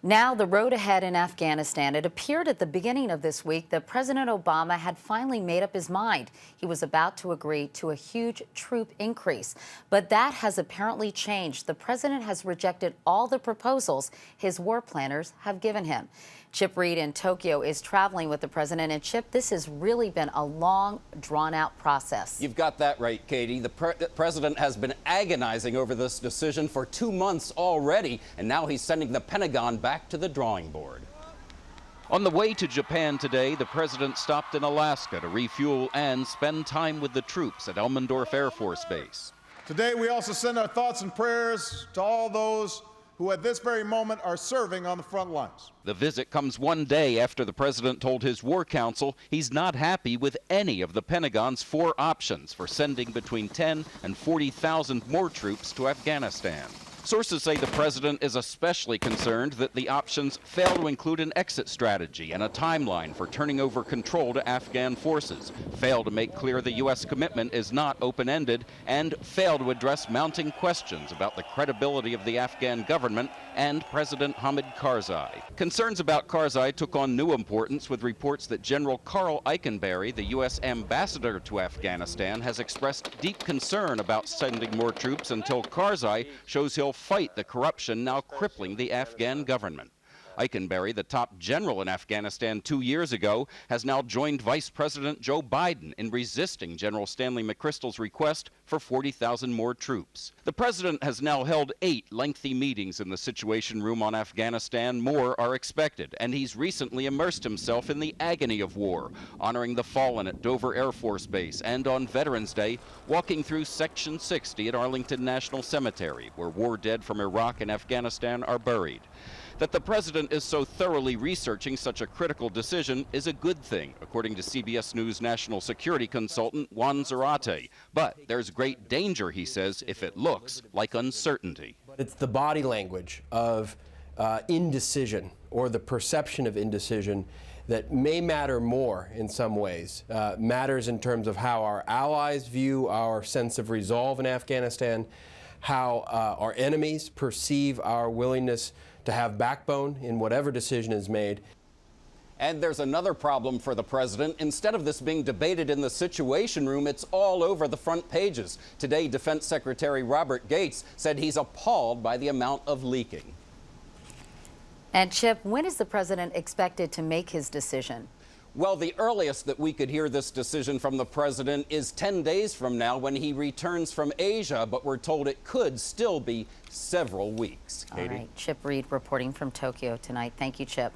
Now, the road ahead in Afghanistan. It appeared at the beginning of this week that President Obama had finally made up his mind. He was about to agree to a huge troop increase. But that has apparently changed. The president has rejected all the proposals his war planners have given him. Chip Reid in Tokyo is traveling with the president. And Chip, this has really been a long, drawn-out process. You've got that right, Katie. The president has been agonizing over this decision for 2 months already, and now he's sending the Pentagon back to the drawing board. On the way to Japan today, the president stopped in Alaska to refuel and spend time with the troops at Elmendorf Air Force Base. Today, we also send our thoughts and prayers to all those who at this very moment are serving on the front lines. The visit comes one day after the president told his war council he's not happy with any of the Pentagon's 4 options for sending between 10 and 40,000 more troops to Afghanistan. Sources say the president is especially concerned that the options fail to include an exit strategy and a timeline for turning over control to Afghan forces, fail to make clear the U.S. commitment is not open-ended, and fail to address mounting questions about the credibility of the Afghan government and President Hamid Karzai. Concerns about Karzai took on new importance with reports that General Carl Eikenberry, the U.S. ambassador to Afghanistan, has expressed deep concern about sending more troops until Karzai shows he'll fight the corruption now crippling the Afghan government. Eikenberry, the top general in Afghanistan 2 years ago, has now joined Vice President Joe Biden in resisting General Stanley McChrystal's request for 40,000 more troops. The president has now held 8 lengthy meetings in the Situation Room on Afghanistan. More are expected, and he's recently immersed himself in the agony of war, honoring the fallen at Dover Air Force Base, and on Veterans Day, walking through Section 60 at Arlington National Cemetery, where war dead from Iraq and Afghanistan are buried. That the president is so thoroughly researching such a critical decision is a good thing, according to CBS News national security consultant Juan Zarate. But there's great danger, he says, if it looks like uncertainty. It's the body language of indecision, or the perception of indecision, that may matter more in some ways. Matters in terms of how our allies view our sense of resolve in Afghanistan, how our enemies perceive our willingness to have backbone in whatever decision is made. And there's another problem for the president. Instead of this being debated in the Situation Room, it's all over the front pages. Today, Defense Secretary Robert Gates said he's appalled by the amount of leaking. And Chip, when is the president expected to make his decision? Well, the earliest that we could hear this decision from the president is 10 days from now when he returns from Asia, but we're told it could still be several weeks. Katie? All right, Chip Reid reporting from Tokyo tonight. Thank you, Chip.